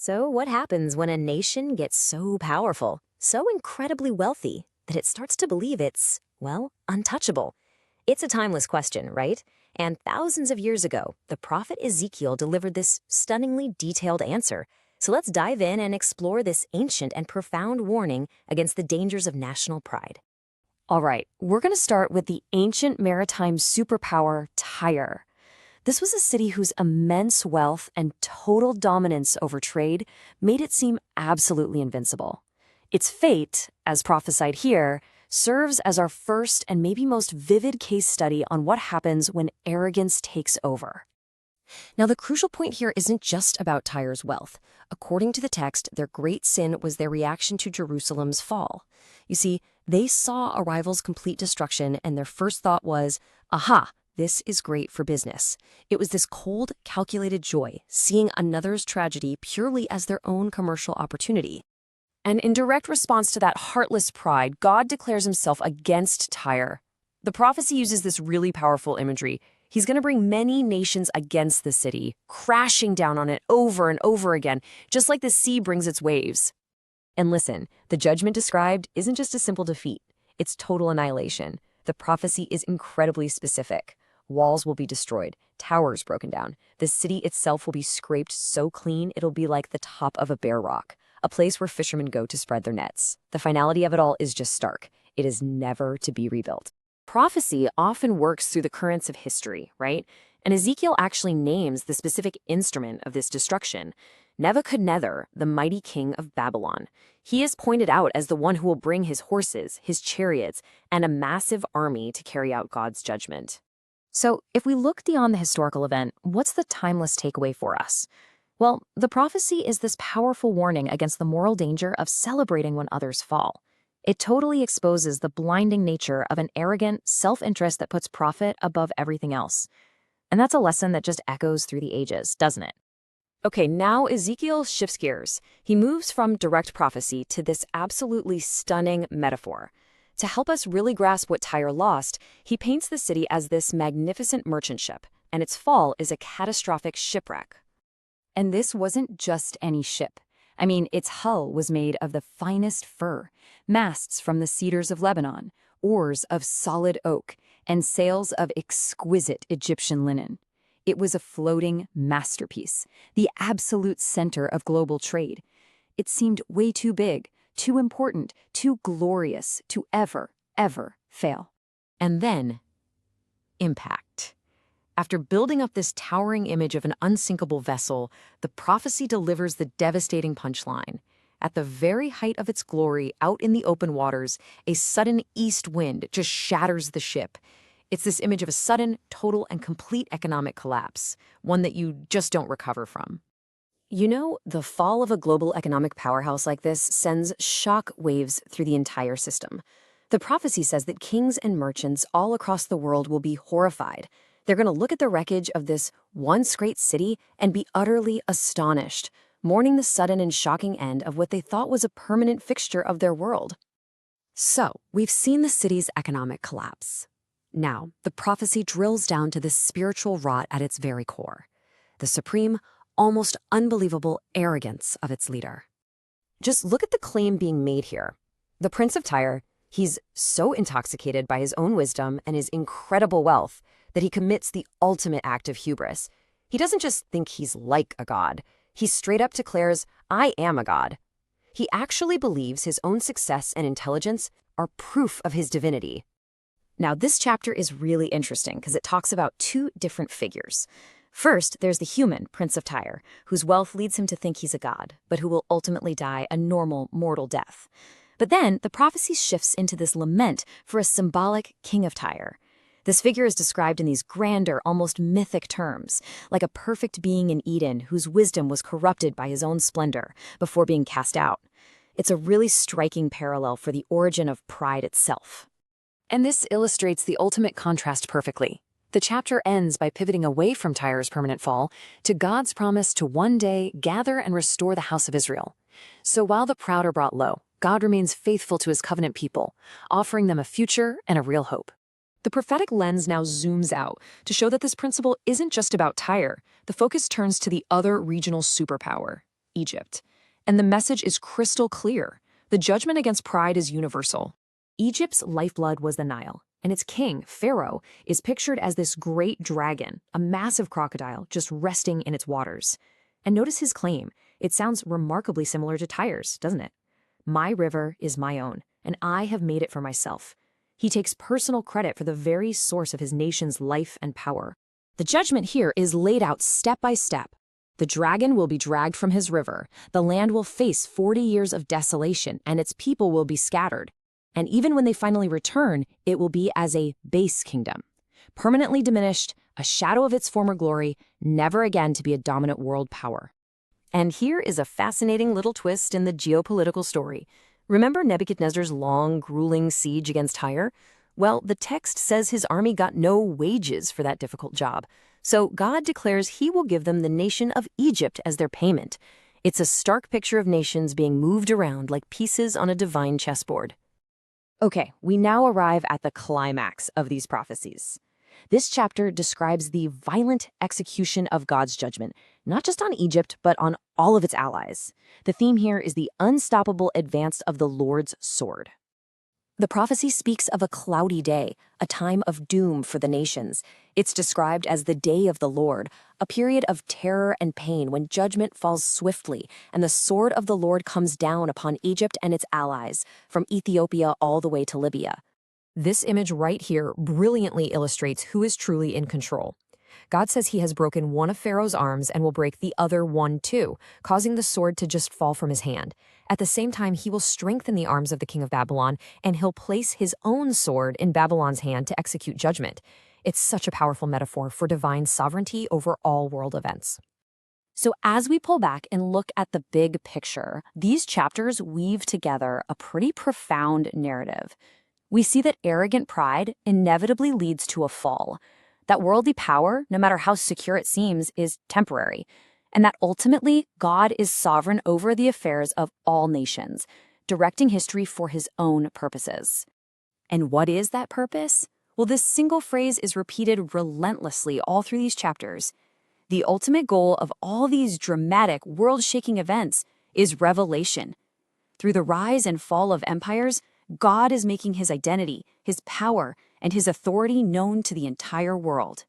So, what happens when a nation gets so powerful, so incredibly wealthy, that it starts to believe it's, well, untouchable? It's a timeless question, right? And thousands of years ago, the prophet Ezekiel delivered this stunningly detailed answer. So let's dive in and explore this ancient and profound warning against the dangers of national pride. All right, we're going to start with the ancient maritime superpower, Tyre. This was a city whose immense wealth and total dominance over trade made it seem absolutely invincible. Its fate, as prophesied here, serves as our first and maybe most vivid case study on what happens when arrogance takes over. Now, the crucial point here isn't just about Tyre's wealth. According to the text, their great sin was their reaction to Jerusalem's fall. You see, they saw a rival's complete destruction, and their first thought was, aha, this is great for business. It was this cold, calculated joy, seeing another's tragedy purely as their own commercial opportunity. And in direct response to that heartless pride, God declares himself against Tyre. The prophecy uses this really powerful imagery. He's going to bring many nations against the city, crashing down on it over and over again, just like the sea brings its waves. And listen, the judgment described isn't just a simple defeat. It's total annihilation. The prophecy is incredibly specific. Walls will be destroyed, towers broken down. The city itself will be scraped so clean it'll be like the top of a bare rock, a place where fishermen go to spread their nets. The finality of it all is just stark. It is never to be rebuilt. Prophecy often works through the currents of history, right? And Ezekiel actually names the specific instrument of this destruction, Nebuchadnezzar, the mighty king of Babylon. He is pointed out as the one who will bring his horses, his chariots, and a massive army to carry out God's judgment. So, if we look beyond the historical event, what's the timeless takeaway for us? Well, the prophecy is this powerful warning against the moral danger of celebrating when others fall. It totally exposes the blinding nature of an arrogant self-interest that puts profit above everything else. And that's a lesson that just echoes through the ages, doesn't it? Okay, now Ezekiel shifts gears. He moves from direct prophecy to this absolutely stunning metaphor. To help us really grasp what Tyre lost, he paints the city as this magnificent merchant ship, and its fall is a catastrophic shipwreck. And this wasn't just any ship. I mean, its hull was made of the finest fir, masts from the cedars of Lebanon, oars of solid oak, and sails of exquisite Egyptian linen. It was a floating masterpiece, the absolute center of global trade. It seemed way too big, too important, too glorious to ever fail. And then, impact. After building up this towering image of an unsinkable vessel, the prophecy delivers the devastating punchline. At the very height of its glory, out in the open waters, a sudden east wind just shatters the ship. It's this image of a sudden, total, and complete economic collapse, one that you just don't recover from. You know, the fall of a global economic powerhouse like this sends shock waves through the entire system. The prophecy says that kings and merchants all across the world will be horrified. They're going to look at the wreckage of this once great city and be utterly astonished, mourning the sudden and shocking end of what they thought was a permanent fixture of their world. So, we've seen the city's economic collapse. Now, the prophecy drills down to the spiritual rot at its very core, the supreme, almost unbelievable arrogance of its leader. Just look at the claim being made here. The Prince of Tyre, he's so intoxicated by his own wisdom and his incredible wealth that he commits the ultimate act of hubris. He doesn't just think he's like a god. He straight up declares, I am a god. He actually believes his own success and intelligence are proof of his divinity. Now, this chapter is really interesting because it talks about two different figures. First, there's the human Prince of Tyre, whose wealth leads him to think he's a god, but who will ultimately die a normal, mortal death. But then, the prophecy shifts into this lament for a symbolic king of Tyre. This figure is described in these grander, almost mythic terms, like a perfect being in Eden whose wisdom was corrupted by his own splendor before being cast out. It's a really striking parallel for the origin of pride itself. And this illustrates the ultimate contrast perfectly. The chapter ends by pivoting away from Tyre's permanent fall to God's promise to one day gather and restore the house of Israel. So while the proud are brought low, God remains faithful to his covenant people, offering them a future and a real hope. The prophetic lens now zooms out to show that this principle isn't just about Tyre. The focus turns to the other regional superpower, Egypt. And the message is crystal clear. The judgment against pride is universal. Egypt's lifeblood was the Nile, and its king, Pharaoh, is pictured as this great dragon, a massive crocodile just resting in its waters. And notice his claim. It sounds remarkably similar to Tyre's, doesn't it? My river is my own, and I have made it for myself. He takes personal credit for the very source of his nation's life and power. The judgment here is laid out step by step. The dragon will be dragged from his river, the land will face 40 years of desolation, and its people will be scattered. And even when they finally return, it will be as a base kingdom, permanently diminished, a shadow of its former glory, never again to be a dominant world power. And here is a fascinating little twist in the geopolitical story. Remember Nebuchadnezzar's long, grueling siege against Tyre? Well, the text says his army got no wages for that difficult job. So God declares he will give them the nation of Egypt as their payment. It's a stark picture of nations being moved around like pieces on a divine chessboard. Okay, we now arrive at the climax of these prophecies. This chapter describes the violent execution of God's judgment, not just on Egypt, but on all of its allies. The theme here is the unstoppable advance of the Lord's sword. The prophecy speaks of a cloudy day, a time of doom for the nations. It's described as the day of the Lord, a period of terror and pain when judgment falls swiftly and the sword of the Lord comes down upon Egypt and its allies, from Ethiopia all the way to Libya. This image right here brilliantly illustrates who is truly in control. God says he has broken one of Pharaoh's arms and will break the other one too, causing the sword to just fall from his hand. At the same time, he will strengthen the arms of the king of Babylon, and he'll place his own sword in Babylon's hand to execute judgment. It's such a powerful metaphor for divine sovereignty over all world events. So as we pull back and look at the big picture, these chapters weave together a pretty profound narrative. We see that arrogant pride inevitably leads to a fall, that worldly power, no matter how secure it seems, is temporary, and that ultimately God is sovereign over the affairs of all nations, directing history for his own purposes. And what is that purpose? Well, this single phrase is repeated relentlessly all through these chapters. The ultimate goal of all these dramatic, world-shaking events is revelation. Through the rise and fall of empires, God is making his identity, his power, and his authority known to the entire world.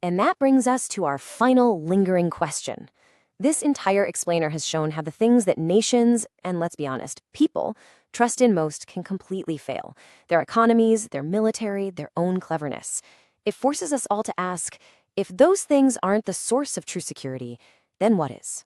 And that brings us to our final lingering question. This entire explainer has shown how the things that nations, and let's be honest, people, trust in most can completely fail. Their economies, their military, their own cleverness. It forces us all to ask, if those things aren't the source of true security, then what is?